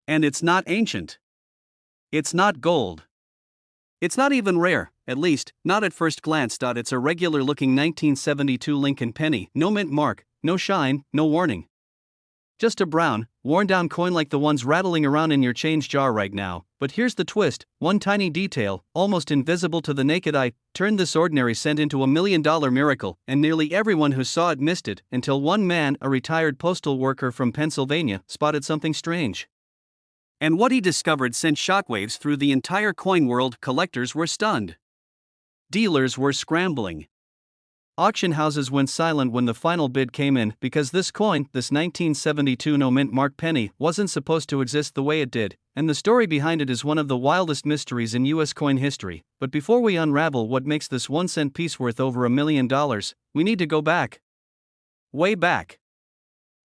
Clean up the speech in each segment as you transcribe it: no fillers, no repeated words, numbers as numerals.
And it's not ancient. It's not gold. It's not even rare, at least, not at first glance. It's a regular looking 1972 Lincoln penny, no mint mark, no shine, no warning. Just a brown, worn down coin like the ones rattling around in your change jar right now. But here's the twist: one tiny detail, almost invisible to the naked eye, turned this ordinary cent into $1 million miracle, and nearly everyone who saw it missed it, until one man, a retired postal worker from Pennsylvania, spotted something strange. And what he discovered sent shockwaves through the entire coin world. Collectors were stunned. Dealers were scrambling. Auction houses went silent when the final bid came in, because this coin, this 1972 no mint mark penny, wasn't supposed to exist the way it did, and the story behind it is one of the wildest mysteries in US coin history. But before we unravel what makes this 1-cent piece worth over $1 million, we need to go back. Way back.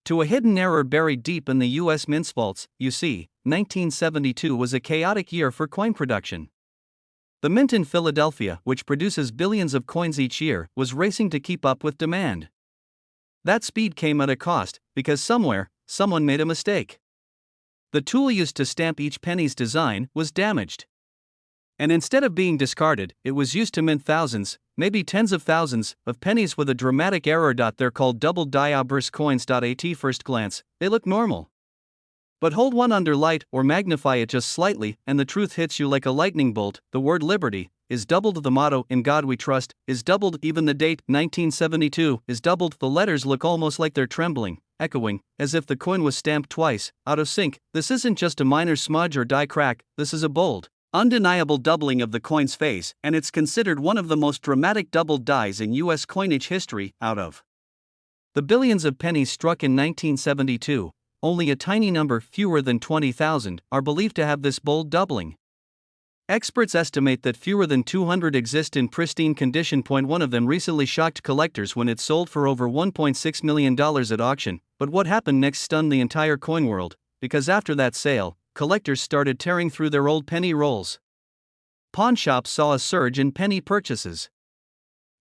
To a hidden error buried deep in the US mint vaults. You see, 1972 was a chaotic year for coin production. The mint in Philadelphia, which produces billions of coins each year, was racing to keep up with demand. That speed came at a cost, because someone made a mistake. The tool used to stamp each penny's design was damaged. And instead of being discarded, it was used to mint thousands, maybe tens of thousands, of pennies with a dramatic error. They're called double die obverse coins. At first glance, they look normal. But hold one under light or magnify it just slightly, and the truth hits you like a lightning bolt. The word liberty is doubled, the motto "In God We Trust" is doubled, even the date 1972 is doubled. The letters look almost like they're trembling, echoing, as if the coin was stamped twice, out of sync. This isn't just a minor smudge or die crack, this is a bold, undeniable doubling of the coin's face, and it's considered one of the most dramatic doubled dies in US coinage history. Out of the billions of pennies struck in 1972, only a tiny number, fewer than 20,000, are believed to have this bold doubling. Experts estimate that fewer than 200 exist in pristine condition. One of them recently shocked collectors when it sold for over $1.6 million at auction. But what happened next stunned the entire coin world, because after that sale, collectors started tearing through their old penny rolls. Pawn shops saw a surge in penny purchases.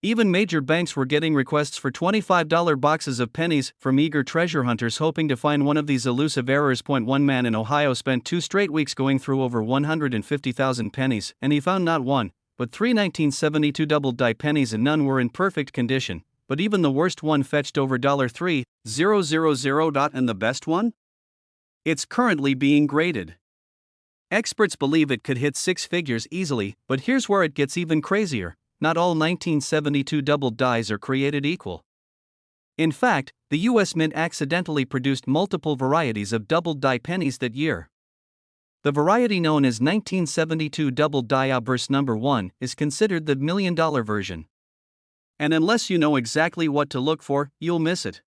Even major banks were getting requests for $25 boxes of pennies from eager treasure hunters hoping to find one of these elusive errors. One man in Ohio spent 2 straight weeks going through over 150,000 pennies, and he found not one, but 3 1972 double die pennies, and none were in perfect condition. But even the worst one fetched over $3,000. And the best one? It's currently being graded. Experts believe it could hit 6 figures easily, but here's where it gets even crazier. Not all 1972 doubled dies are created equal. In fact, the US Mint accidentally produced multiple varieties of doubled die pennies that year. The variety known as 1972 doubled die obverse number 1 is considered the $1 million version. And unless you know exactly what to look for, you'll miss it.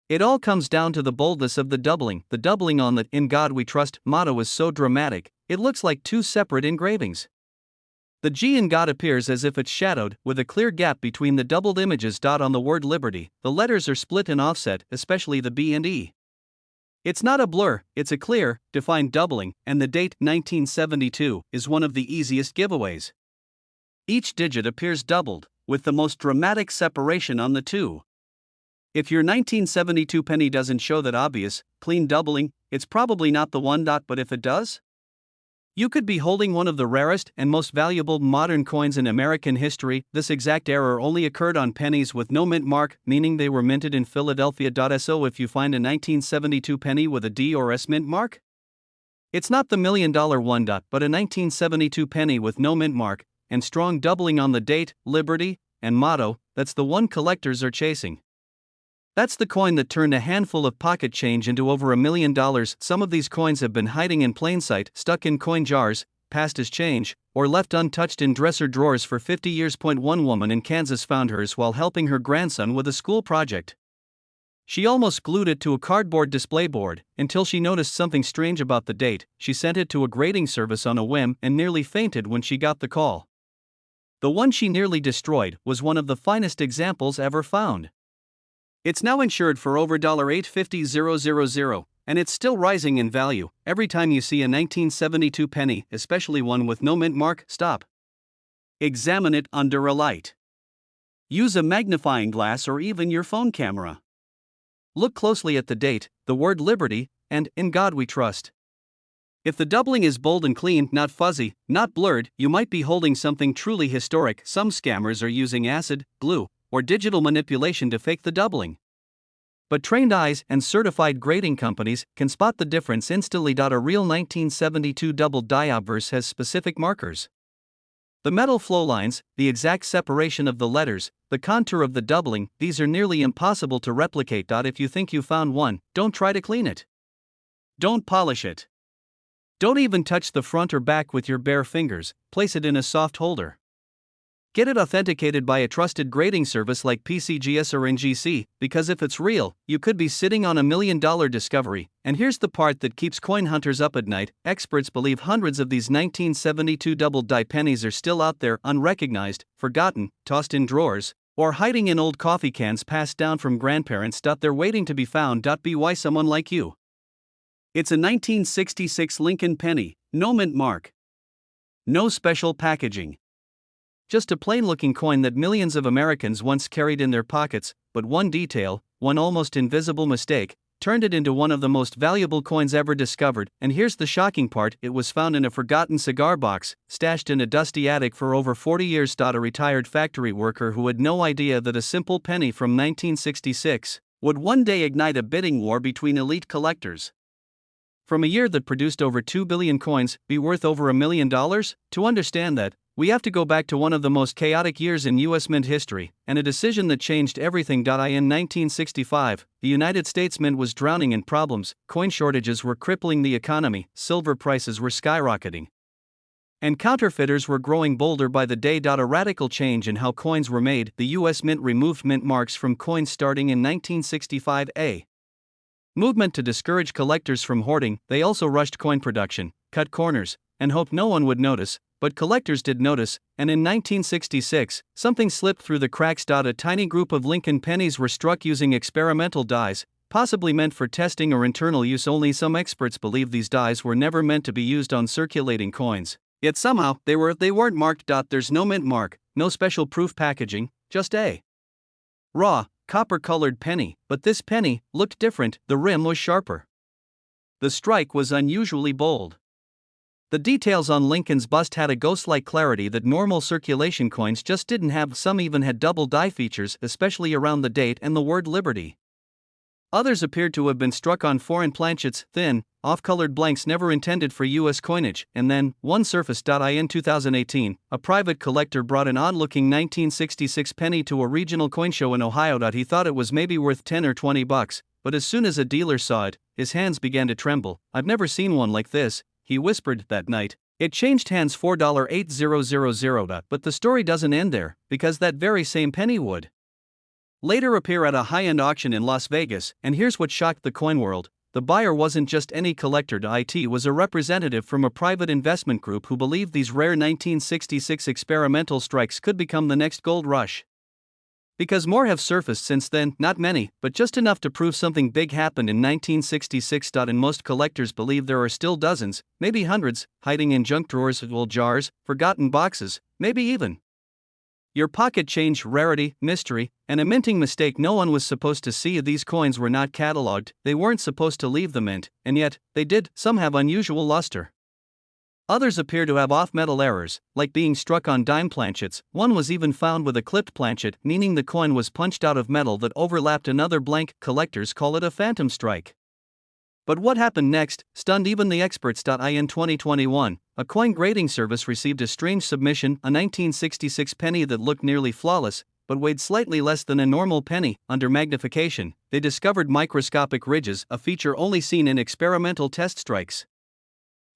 It all comes down to the boldness of the doubling. The doubling on the "In God We Trust" motto is so dramatic, it looks like 2 separate engravings. The G in God appears as if it's shadowed, with a clear gap between the doubled images. On the word liberty, the letters are split and offset, especially the B and E. It's not a blur, it's a clear, defined doubling, and the date 1972 is one of the easiest giveaways. Each digit appears doubled, with the most dramatic separation on the two. If your 1972 penny doesn't show that obvious, clean doubling, it's probably not the one. But if it does? You could be holding one of the rarest and most valuable modern coins in American history. This exact error only occurred on pennies with no mint mark, meaning they were minted in Philadelphia. So if you find a 1972 penny with a D or S mint mark, it's not the $1 million one. But a 1972 penny with no mint mark, and strong doubling on the date, liberty, and motto, that's the one collectors are chasing. That's the coin that turned a handful of pocket change into over $1 million. Some of these coins have been hiding in plain sight, stuck in coin jars, passed as change, or left untouched in dresser drawers for 50 years. One woman in Kansas found hers while helping her grandson with a school project. She almost glued it to a cardboard display board, until she noticed something strange about the date. She sent it to a grading service on a whim and nearly fainted when she got the call. The one she nearly destroyed was one of the finest examples ever found. It's now insured for over $850,000, and it's still rising in value. Every time you see a 1972 penny, especially one with no mint mark, stop. Examine it under a light. Use a magnifying glass or even your phone camera. Look closely at the date, the word liberty, and "In God We Trust." If the doubling is bold and clean, not fuzzy, not blurred, you might be holding something truly historic. Some scammers are using acid, glue, or digital manipulation to fake the doubling. But trained eyes and certified grading companies can spot the difference instantly. A real 1972 doubled die obverse has specific markers. The metal flow lines, the exact separation of the letters, the contour of the doubling, these are nearly impossible to replicate. If you think you found one, don't try to clean it. Don't polish it. Don't even touch the front or back with your bare fingers, place it in a soft holder. Get it authenticated by a trusted grading service like PCGS or NGC, because if it's real, you could be sitting on $1 million discovery. And here's the part that keeps coin hunters up at night: experts believe hundreds of these 1972 doubled die pennies are still out there, unrecognized, forgotten, tossed in drawers, or hiding in old coffee cans passed down from grandparents. They're waiting to be found. By someone like you. It's a 1966 Lincoln penny, no mint mark. No special packaging. Just a plain-looking coin that millions of Americans once carried in their pockets, but one detail, one almost invisible mistake, turned it into one of the most valuable coins ever discovered. And here's the shocking part: it was found in a forgotten cigar box, stashed in a dusty attic for over 40 years. A retired factory worker who had no idea that a simple penny from 1966 would one day ignite a bidding war between elite collectors. From a year that produced over 2 billion coins, be worth over $1 million? To understand that, we have to go back to one of the most chaotic years in U.S. mint history, and a decision that changed everything. In 1965, the United States Mint was drowning in problems, coin shortages were crippling the economy, silver prices were skyrocketing, and counterfeiters were growing bolder by the day. A radical change in how coins were made: the U.S. Mint removed mint marks from coins starting in 1965. A movement to discourage collectors from hoarding. They also rushed coin production, cut corners, and hoped no one would notice. But collectors did notice, and in 1966, something slipped through the cracks. A tiny group of Lincoln pennies were struck using experimental dies, possibly meant for testing or internal use only. Some experts believe these dies were never meant to be used on circulating coins, yet somehow they weren't marked. There's no mint mark, no special proof packaging, just a raw, copper-colored penny. But this penny looked different. The rim was sharper. The strike was unusually bold. The details on Lincoln's bust had a ghost-like clarity that normal circulation coins just didn't have. Some even had double die features, especially around the date and the word Liberty. Others appeared to have been struck on foreign planchets, thin, off-colored blanks never intended for U.S. coinage. And then, one surfaced. In 2018, a private collector brought an odd-looking 1966 penny to a regional coin show in Ohio. He thought it was maybe worth $10 or $20, but as soon as a dealer saw it, his hands began to tremble. "I've never seen one like this," he whispered that night. It changed hands $4.8000. But the story doesn't end there, because that very same penny would later appear at a high-end auction in Las Vegas. And here's what shocked the coin world: the buyer wasn't just any collector. It was a representative from a private investment group who believed these rare 1966 experimental strikes could become the next gold rush. Because more have surfaced since then, not many, but just enough to prove something big happened in 1966. And most collectors believe there are still dozens, maybe hundreds, hiding in junk drawers, old jars, forgotten boxes, maybe even your pocket change. Rarity, mystery, and a minting mistake no one was supposed to see. These coins were not cataloged, they weren't supposed to leave the mint, and yet, they did. Some have unusual luster. Others appear to have off-metal errors, like being struck on dime planchets. One was even found with a clipped planchet, meaning the coin was punched out of metal that overlapped another blank. Collectors call it a phantom strike. But what happened next stunned even the experts. In 2021, a coin grading service received a strange submission: a 1966 penny that looked nearly flawless, but weighed slightly less than a normal penny. Under magnification, they discovered microscopic ridges, a feature only seen in experimental test strikes.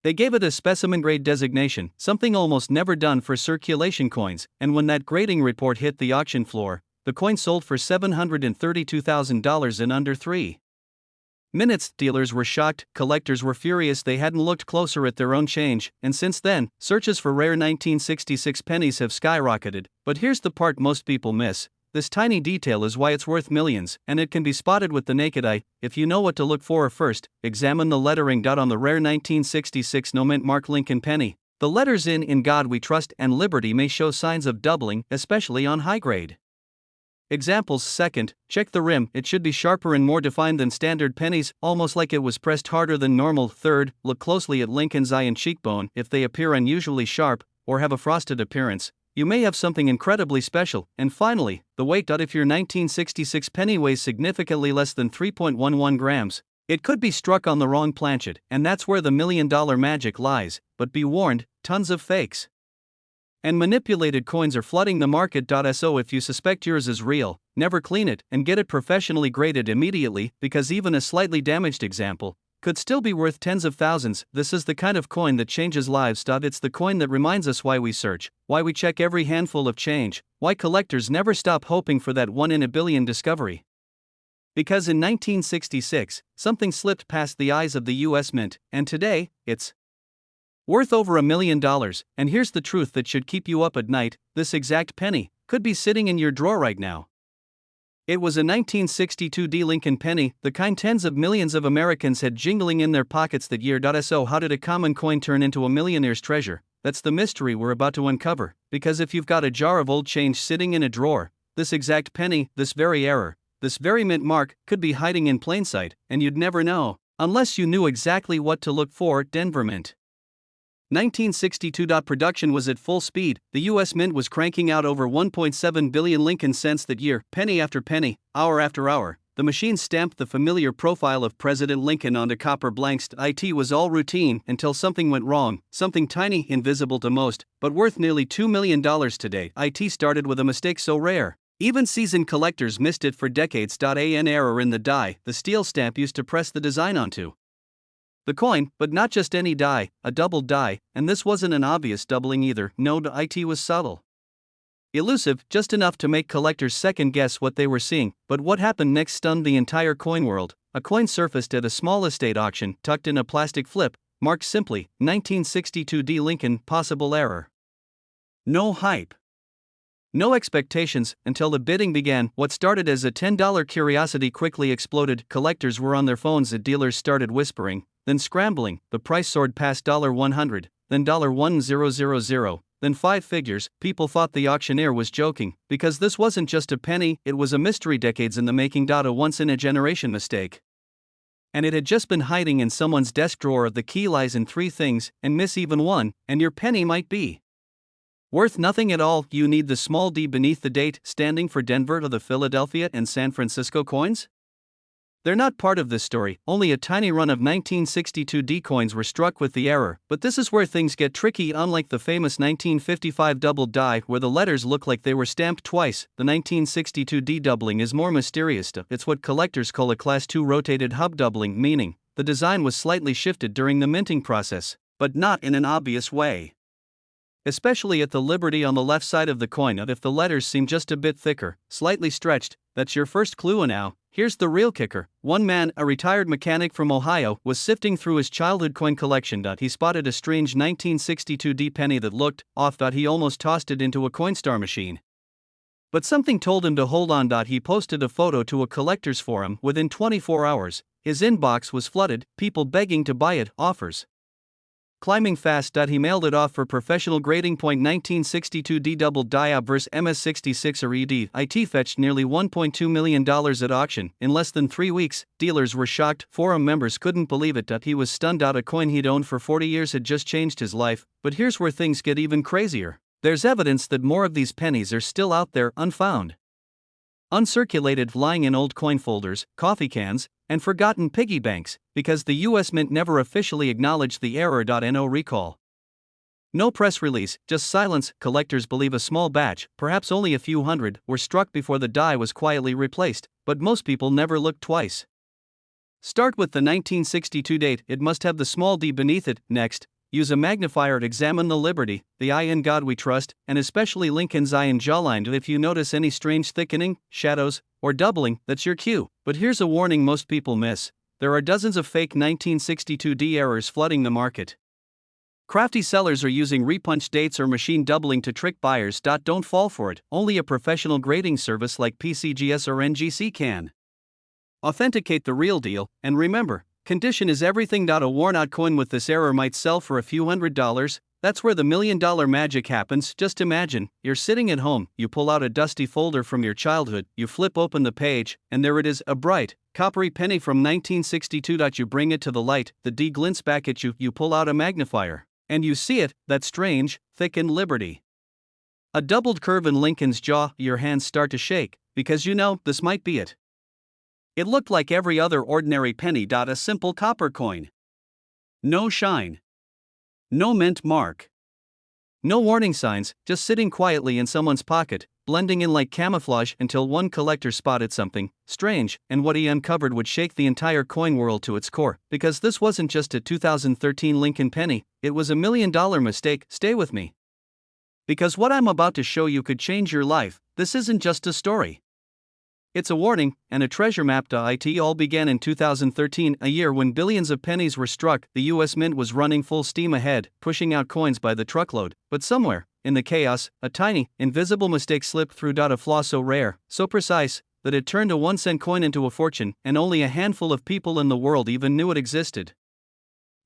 They gave it a specimen grade designation, something almost never done for circulation coins, and when that grading report hit the auction floor, the coin sold for $732,000 in under 3 minutes. Dealers were shocked, collectors were furious. They hadn't looked closer at their own change, and since then, searches for rare 1966 pennies have skyrocketed. But here's the part most people miss: this tiny detail is why it's worth millions, and it can be spotted with the naked eye. If you know what to look for first, examine the lettering. On the rare 1966 no mint mark Lincoln penny, the letters "In God We Trust" and "Liberty" may show signs of doubling, especially on high grade Examples: second, check the rim, it should be sharper and more defined than standard pennies, almost like it was pressed harder than normal. Third, look closely at Lincoln's eye and cheekbone, if they appear unusually sharp, or have a frosted appearance, you may have something incredibly special. And finally, the weight. If your 1966 penny weighs significantly less than 3.11 grams, it could be struck on the wrong planchet, and that's where the $1 million magic lies. But be warned, tons of fakes and manipulated coins are flooding the market. So if you suspect yours is real, never clean it and get it professionally graded immediately, because even a slightly damaged example could still be worth tens of thousands. This is the kind of coin that changes lives. It's the coin that reminds us why we search, why we check every handful of change, why collectors never stop hoping for that 1 in a billion discovery. Because in 1966, something slipped past the eyes of the US Mint, and today, it's worth over $1 million. And here's the truth that should keep you up at night: this exact penny could be sitting in your drawer right now. It was a 1962 D Lincoln penny, the kind tens of millions of Americans had jingling in their pockets that year. So how did a common coin turn into a millionaire's treasure? That's the mystery we're about to uncover. Because if you've got a jar of old change sitting in a drawer, this exact penny, this very error, this very mint mark, could be hiding in plain sight, and you'd never know, unless you knew exactly what to look for. Denver Mint. 1962. Production was at full speed. The US Mint was cranking out over 1.7 billion Lincoln cents that year, penny after penny, hour after hour. The machine stamped the familiar profile of President Lincoln onto copper blanks. It was all routine until something went wrong, something tiny, invisible to most, but worth nearly $2 million today. It started with a mistake so rare, even seasoned collectors missed it for decades. An error in the die, the steel stamp used to press the design onto the coin, but not just any die, a doubled die, and this wasn't an obvious doubling either. No, it was subtle, elusive, just enough to make collectors second guess what they were seeing. But what happened next stunned the entire coin world. A coin surfaced at a small estate auction, tucked in a plastic flip, marked simply 1962 D Lincoln, possible error. No hype, no expectations, until the bidding began. What started as a $10 curiosity quickly exploded. Collectors were on their phones as dealers started whispering, then scrambling. The price soared past $100, then $1,000, then 5 figures. People thought the auctioneer was joking, because this wasn't just a penny, it was a mystery, decades in the making. A once-in-a-generation mistake, and it had just been hiding in someone's desk drawer. The key lies in 3 things, and miss even one, and your penny might be worth nothing at all. You need the small d beneath the date, standing for Denver, to the Philadelphia and San Francisco coins. They're not part of this story. Only a tiny run of 1962 D coins were struck with the error, but this is where things get tricky. Unlike the famous 1955 doubled die, where the letters look like they were stamped twice, the 1962 D doubling is more mysterious. It's what collectors call a Class II rotated hub doubling, meaning the design was slightly shifted during the minting process, but not in an obvious way. Especially at the Liberty on the left side of the coin. If the letters seem just a bit thicker, slightly stretched, that's your first clue. And now, here's the real kicker. One man, a retired mechanic from Ohio, was sifting through his childhood coin collection. He spotted a strange 1962 D penny that looked off. He almost tossed it into a Coinstar machine, but something told him to hold on. He posted a photo to a collector's forum. Within 24 hours, his inbox was flooded, people begging to buy it, offers climbing fast. He mailed it off for professional grading. 1962 D doubled die vs MS66 or ED. It fetched nearly $1.2 million at auction. In less than 3 weeks, dealers were shocked. Forum members couldn't believe it. He was stunned. A coin he'd owned for 40 years had just changed his life. But here's where things get even crazier. There's evidence that more of these pennies are still out there, unfound, uncirculated, lying in old coin folders, coffee cans, and forgotten piggy banks, because the US Mint never officially acknowledged the error. No recall, no press release, just silence. Collectors believe a small batch, perhaps only a few hundred, were struck before the die was quietly replaced, but most people never looked twice. Start with the 1962 date, it must have the small d beneath it. Next, use a magnifier to examine the Liberty, the eye in God we trust, and especially Lincoln's eye and jawline. If you notice any strange thickening, shadows, or doubling, that's your cue. But here's a warning most people miss. There are dozens of fake 1962 D errors flooding the market. Crafty sellers are using repunched dates or machine doubling to trick buyers. Don't fall for it. Only a professional grading service like PCGS or NGC can authenticate the real deal, and remember, condition is everything. A worn-out coin with this error might sell for a few $100, That's where the $1 million magic happens. Just imagine, you're sitting at home, you pull out a dusty folder from your childhood, you flip open the page, and there it is, a bright, coppery penny from 1962. You bring it to the light, the D glints back at you, you pull out a magnifier, and you see it, that strange, thickened Liberty. A doubled curve in Lincoln's jaw, your hands start to shake, because you know, this might be it. It looked like every other ordinary penny. A simple copper coin. No shine. No mint mark. No warning signs, just sitting quietly in someone's pocket, blending in like camouflage until one collector spotted something strange, and what he uncovered would shake the entire coin world to its core, because this wasn't just a 2013 Lincoln penny, it was a $1 million mistake. Stay with me. Because what I'm about to show you could change your life. This isn't just a story. It's a warning, and a treasure map. It all began in 2013, a year when billions of pennies were struck. The US Mint was running full steam ahead, pushing out coins by the truckload, but somewhere, in the chaos, a tiny, invisible mistake slipped through. A flaw so rare, so precise, that it turned a 1-cent coin into a fortune, and only a handful of people in the world even knew it existed.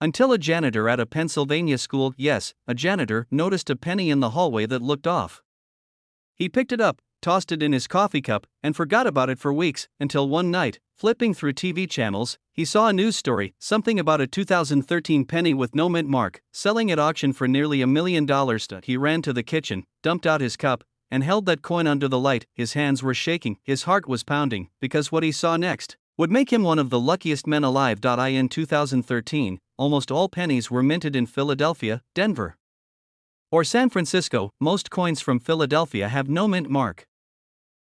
Until a janitor at a Pennsylvania school, yes, a janitor, noticed a penny in the hallway that looked off. He picked it up, tossed it in his coffee cup, and forgot about it for weeks, until one night, flipping through TV channels, he saw a news story, something about a 2013 penny with no mint mark, selling at auction for nearly $1 million. He ran to the kitchen, dumped out his cup, and held that coin under the light. His hands were shaking, his heart was pounding, because what he saw next would make him one of the luckiest men alive. In 2013, almost all pennies were minted in Philadelphia, Denver, or San Francisco. Most coins from Philadelphia have no mint mark.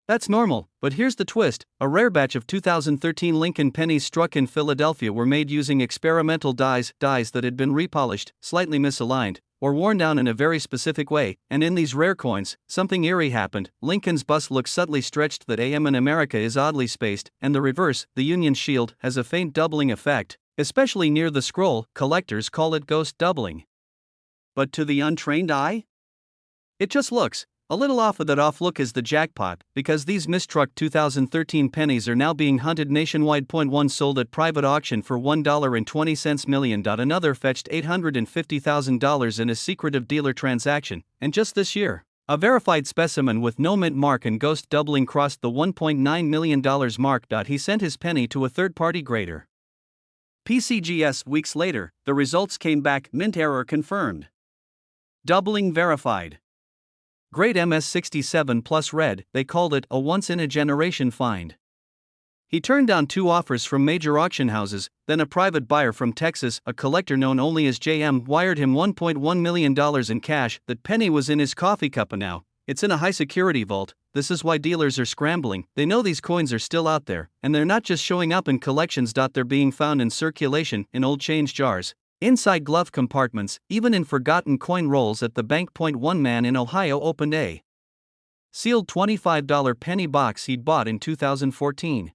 That's normal, but here's the twist: a rare batch of 2013 Lincoln pennies struck in Philadelphia were made using experimental dies that had been repolished, slightly misaligned, or worn down in a very specific way, and in these rare coins, something eerie happened. Lincoln's bust looks subtly stretched, that AM in America is oddly spaced, and the reverse, the Union shield, has a faint doubling effect, especially near the scroll. Collectors call it ghost doubling. But to the untrained eye, it just looks a little off. Of that off look is the jackpot, because these mistruck 2013 pennies are now being hunted nationwide. One sold at private auction for $1.20 million. Another fetched $850,000 in a secretive dealer transaction, and just this year, a verified specimen with no mint mark and ghost doubling crossed the $1.9 million mark. He sent his penny to a third-party grader, PCGS. Weeks later, the results came back: mint error confirmed. Doubling verified. Grade MS67 plus red. They called it a once-in-a-generation find. He turned down 2 offers from major auction houses, then a private buyer from Texas, a collector known only as JM, wired him $1.1 million in cash. That penny was in his coffee cup, and now it's in a high-security vault. This is why dealers are scrambling. They know these coins are still out there, and they're not just showing up in collections. They're being found in circulation, in old change jars, inside glove compartments, even in forgotten coin rolls at the bank. One man in Ohio opened a sealed $25 penny box he'd bought in 2014.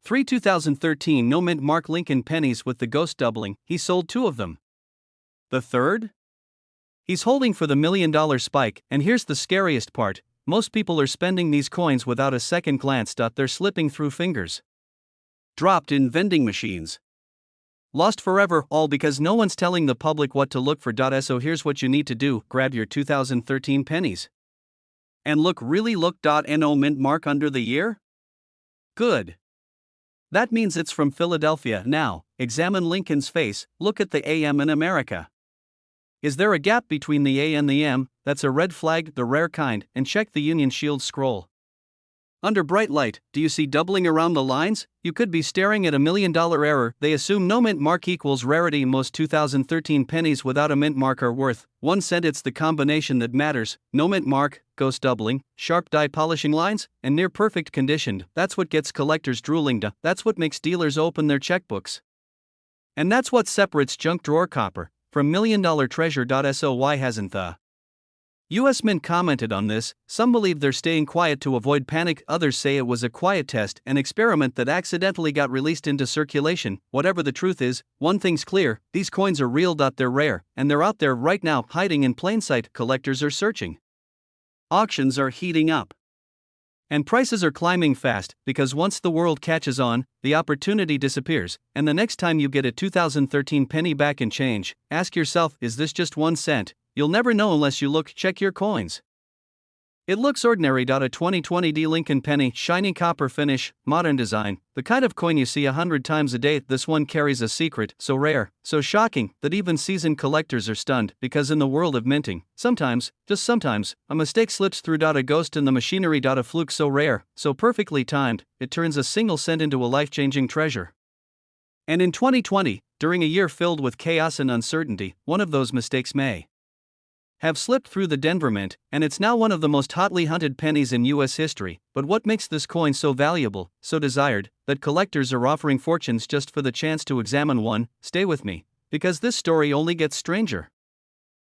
3 2013 no mint mark Lincoln pennies with the ghost doubling. He sold 2 of them. The third? He's holding for the $1 million spike, and here's the scariest part: most people are spending these coins without a second glance. They're slipping through fingers, dropped in vending machines, lost forever, all because no one's telling the public what to look for. So here's what you need to do: grab your 2013 pennies. And look, really look. No mint mark under the year? Good. That means it's from Philadelphia. Now, examine Lincoln's face, look at the AM in America. Is there a gap between the A and the M? That's a red flag, the rare kind, and check the Union Shield scroll. Under bright light, do you see doubling around the lines? You could be staring at a $1 million error. They assume no mint mark equals rarity. Most 2013 pennies without a mint mark are worth 1 cent. It's the combination that matters: no mint mark, ghost doubling, sharp die polishing lines, and near perfect condition. That's what gets collectors drooling. That's what makes dealers open their checkbooks. And that's what separates junk drawer copper from $1 million treasure. So why hasn't the US Mint commented on this? Some believe they're staying quiet to avoid panic, others say it was a quiet test, an experiment that accidentally got released into circulation. Whatever the truth is, one thing's clear: these coins are real. They're rare, and they're out there right now, hiding in plain sight. Collectors are searching. Auctions are heating up. And prices are climbing fast, because once the world catches on, the opportunity disappears, and the next time you get a 2013 penny back in change, ask yourself, is this just 1 cent, You'll never know unless you look. Check your coins. It looks ordinary. A 2020 Lincoln penny, shiny copper finish, modern design, the kind of coin you see 100 times a day. This one carries a secret, so rare, so shocking, that even seasoned collectors are stunned, because in the world of minting, sometimes, just sometimes, a mistake slips through. A ghost in the machinery. A fluke so rare, so perfectly timed, it turns a single cent into a life-changing treasure. And in 2020, during a year filled with chaos and uncertainty, one of those mistakes may have slipped through the Denver Mint, and it's now one of the most hotly hunted pennies in U.S. history. But what makes this coin so valuable, so desired, that collectors are offering fortunes just for the chance to examine one? Stay with me, because this story only gets stranger.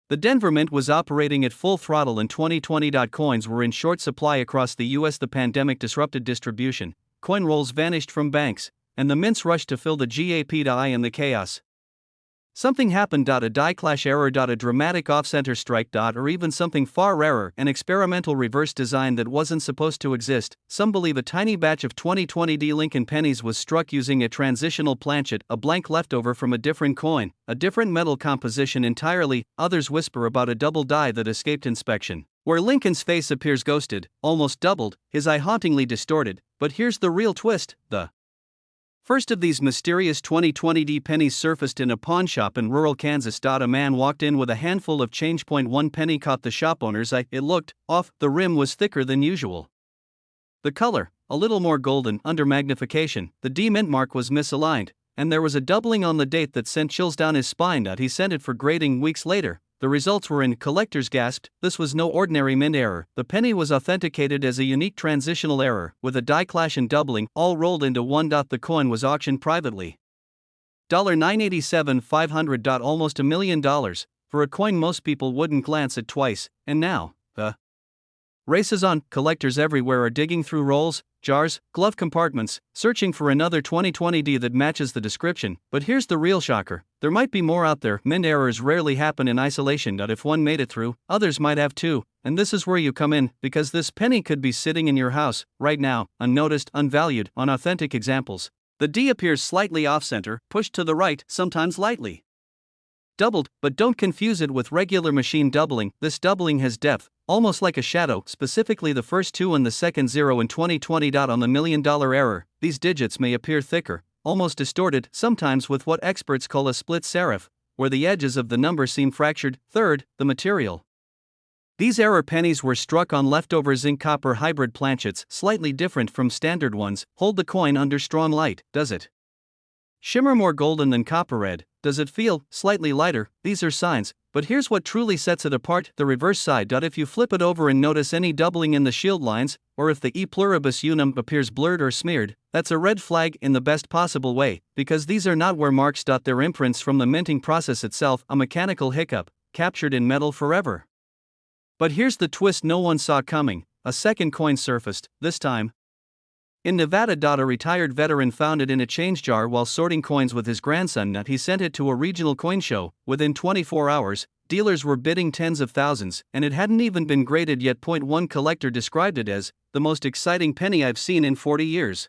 The Denver Mint was operating at full throttle in 2020. Coins were in short supply across the U.S. The pandemic disrupted distribution, coin rolls vanished from banks, and the mints rushed to fill the gap. In the chaos, something happened. A die clash error. A dramatic off-center strike. Or even something far rarer, an experimental reverse design that wasn't supposed to exist. Some believe a tiny batch of 2020 Lincoln pennies was struck using a transitional planchet, a blank leftover from a different coin, a different metal composition entirely. Others whisper about a double die that escaped inspection, where Lincoln's face appears ghosted, almost doubled, his eye hauntingly distorted. But here's the real twist: the first of these mysterious 2020 pennies surfaced in a pawn shop in rural Kansas. A man walked in with a handful of change. 1 penny caught the shop owner's eye. It looked off. The rim was thicker than usual. The color, a little more golden. Under magnification, the D mint mark was misaligned, and there was a doubling on the date that sent chills down his spine. He sent it for grading weeks later. The results were in. Collectors gasped. This was no ordinary mint error. The penny was authenticated as a unique transitional error, with a die clash and doubling, all rolled into one. The coin was auctioned privately. $987,500. Almost $1 million, for a coin most people wouldn't glance at twice. And now, the race is on. Collectors everywhere are digging through rolls, jars, glove compartments, searching for another 2020 that matches the description. But here's the real shocker: there might be more out there. Mint errors rarely happen in isolation. If one made it through, others might have too. And this is where you come in, because this penny could be sitting in your house, right now, unnoticed, unvalued. On authentic examples, the D appears slightly off-center, pushed to the right, sometimes lightly doubled. But don't confuse it with regular machine doubling. This doubling has depth, almost like a shadow, specifically the first 2 and the second 0 in 2020. On the $1 million error, these digits may appear thicker, almost distorted, sometimes with what experts call a split serif, where the edges of the number seem fractured. Third, the material. These error pennies were struck on leftover zinc-copper hybrid planchets, slightly different from standard ones. Hold the coin under strong light. Does it shimmer more golden than copper red? Does it feel slightly lighter? These are signs, but here's what truly sets it apart: the reverse side. If you flip it over and notice any doubling in the shield lines, or if the E pluribus unum appears blurred or smeared, that's a red flag in the best possible way, because these are not wear marks. They're imprints from the minting process itself, a mechanical hiccup, captured in metal forever. But here's the twist no one saw coming: a second coin surfaced, this time in Nevada. A retired veteran found it in a change jar while sorting coins with his grandson. He sent it to a regional coin show. Within 24 hours, dealers were bidding tens of thousands, and it hadn't even been graded yet. One collector described it as the most exciting penny I've seen in 40 years.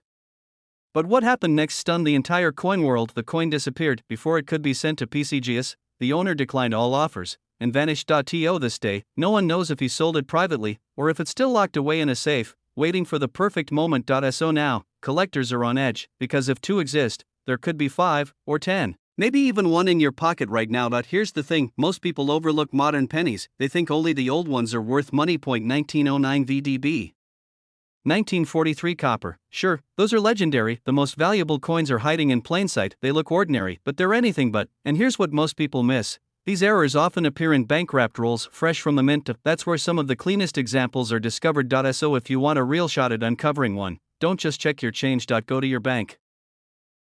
But what happened next stunned the entire coin world. The coin disappeared before it could be sent to PCGS. The owner declined all offers and vanished. To this day, no one knows if he sold it privately or if it's still locked away in a safe, waiting for the perfect moment. So now, collectors are on edge, because if 2 exist, there could be 5 or 10, maybe even 1 in your pocket right now. Here's the thing: most people overlook modern pennies. They think only the old ones are worth money. 1909 VDB. 1943 copper. Sure, those are legendary. The most valuable coins are hiding in plain sight. They look ordinary, but they're anything but. And here's what most people miss: these errors often appear in bank-wrapped rolls, fresh from the mint. That's where some of the cleanest examples are discovered. So if you want a real shot at uncovering one, don't just check your change. Go to your bank.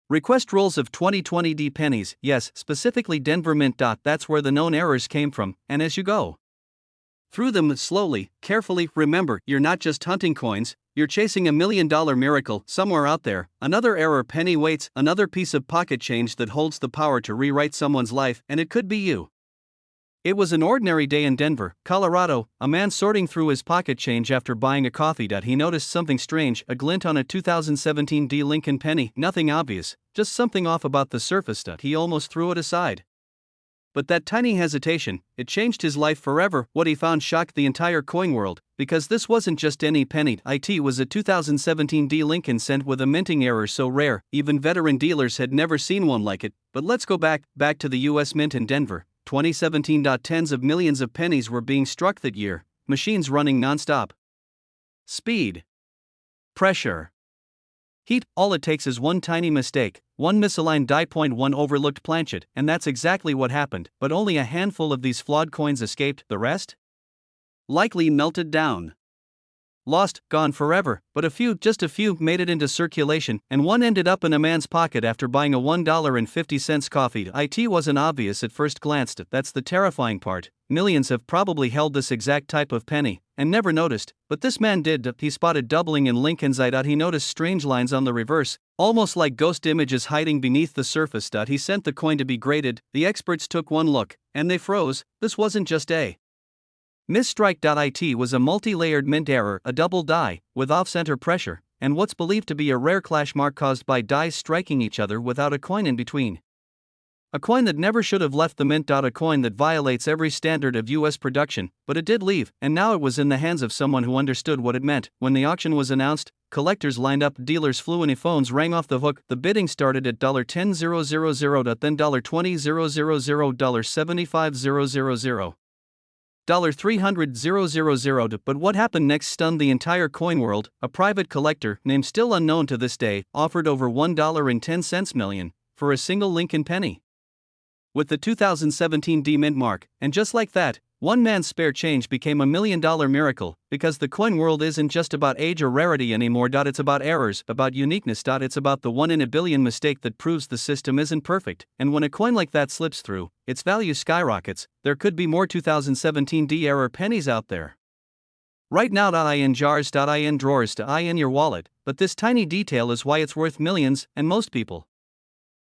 Request rolls of 2020 pennies, yes, specifically Denver Mint. That's where the known errors came from, and as you go through them slowly, carefully, remember, you're not just hunting coins, you're chasing $1 million miracle somewhere out there. Another error penny waits, another piece of pocket change that holds the power to rewrite someone's life, and it could be you. It was an ordinary day in Denver, Colorado. A man sorting through his pocket change after buying a coffee. He noticed something strange, a glint on a 2017 Lincoln penny. Nothing obvious, just something off about the surface. He almost threw it aside. But that tiny hesitation, it changed his life forever. What he found shocked the entire coin world, because this wasn't just any penny. It was a 2017 D Lincoln cent with a minting error so rare, even veteran dealers had never seen one like it. But let's go back to the US Mint in Denver, 2017. Tens of millions of pennies were being struck that year, machines running non-stop. Speed, pressure, heat, all it takes is one tiny mistake, one misaligned die point, one overlooked planchet, and that's exactly what happened. But only a handful of these flawed coins escaped. The rest? Likely melted down. Lost, gone forever. But just a few, made it into circulation, and one ended up in a man's pocket after buying a $1.50 coffee. It wasn't obvious at first glance. That's the terrifying part. Millions have probably held this exact type of penny and never noticed, but this man did. He spotted doubling in Lincoln's. He noticed strange lines on the reverse, almost like ghost images hiding beneath the surface. He sent the coin to be graded. The experts took one look, and they froze. This wasn't just a misstrike. It was a multi-layered mint error, a double die, with off-center pressure, and what's believed to be a rare clash mark caused by dies striking each other without a coin in between. A coin that never should have left the mint. A coin that violates every standard of US production, but it did leave, and now it was in the hands of someone who understood what it meant. When the auction was announced, collectors lined up, dealers flew in, phones rang off the hook. The bidding started at $10,000, then $20,000, $75,000. $300,000. But what happened next stunned the entire coin world. A private collector, name still unknown to this day, offered over $1.10 million for a single Lincoln penny with the 2017 D mint mark, and just like that, one man's spare change became a $1 million miracle, because the coin world isn't just about age or rarity anymore. It's about errors, about uniqueness. It's about the 1 in a billion mistake that proves the system isn't perfect, and when a coin like that slips through, its value skyrockets. There could be more 2017 D error pennies out there right now. In jars, in drawers, in your wallet, but this tiny detail is why it's worth millions, and most people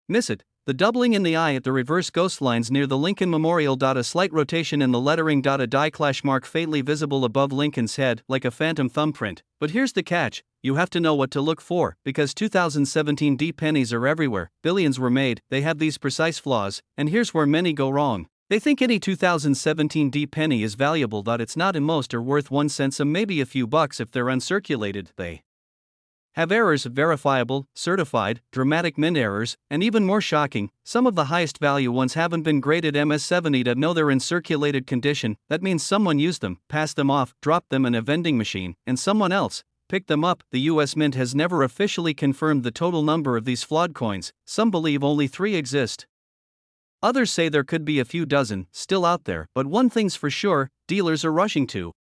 miss it. The doubling in the eye at the reverse ghost lines near the Lincoln Memorial. A slight rotation in the lettering. A die clash mark faintly visible above Lincoln's head, like a phantom thumbprint. But here's the catch, you have to know what to look for, because 2017 D pennies are everywhere. Billions were made, they have these precise flaws, and here's where many go wrong. They think any 2017 D penny is valuable. It's not, and most are worth 1 cent, some maybe a few bucks if they're uncirculated. They have errors, verifiable, certified, dramatic mint errors, and even more shocking, some of the highest value ones haven't been graded MS-70 to know they're in circulated condition. That means someone used them, passed them off, dropped them in a vending machine, and someone else picked them up. The US Mint has never officially confirmed the total number of these flawed coins. Some believe only 3 exist. Others say there could be a few dozen still out there, but one thing's for sure, dealers are rushing to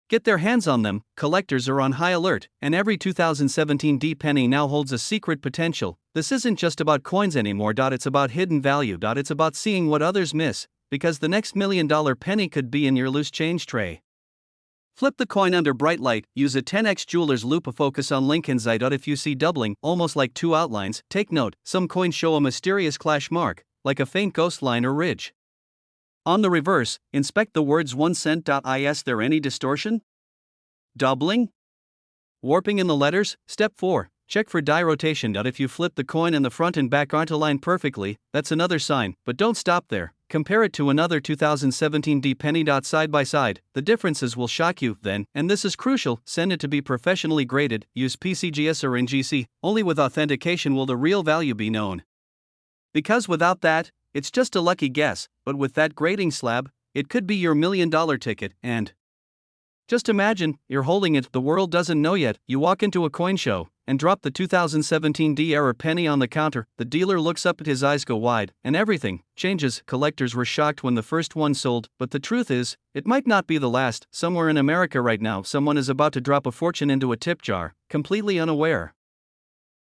get their hands on them. Collectors are on high alert, and every 2017 D penny now holds a secret potential. This isn't just about coins anymore. It's about hidden value. It's about seeing what others miss, because the next $1 million penny could be in your loose change tray. Flip the coin under bright light, use a 10x jeweler's loupe, focus on Lincoln's eye. If you see doubling, almost like 2 outlines, take note, some coins show a mysterious clash mark, like a faint ghost line or ridge. On the reverse, inspect the words 1 cent. Is there any distortion? Doubling? Warping in the letters? Step 4. Check for die rotation. If you flip the coin and the front and back aren't aligned perfectly, that's another sign, but don't stop there. Compare it to another 2017 D penny. Side by side, the differences will shock you. Then, and this is crucial, send it to be professionally graded. Use PCGS or NGC. Only with authentication will the real value be known. Because without that, it's just a lucky guess, but with that grading slab, it could be your $1 million ticket. And just imagine, you're holding it, the world doesn't know yet. You walk into a coin show and drop the 2017 D error penny on the counter. The dealer looks up, his eyes go wide, and everything changes. Collectors were shocked when the first one sold, but the truth is, it might not be the last. Somewhere in America right now, someone is about to drop a fortune into a tip jar, completely unaware.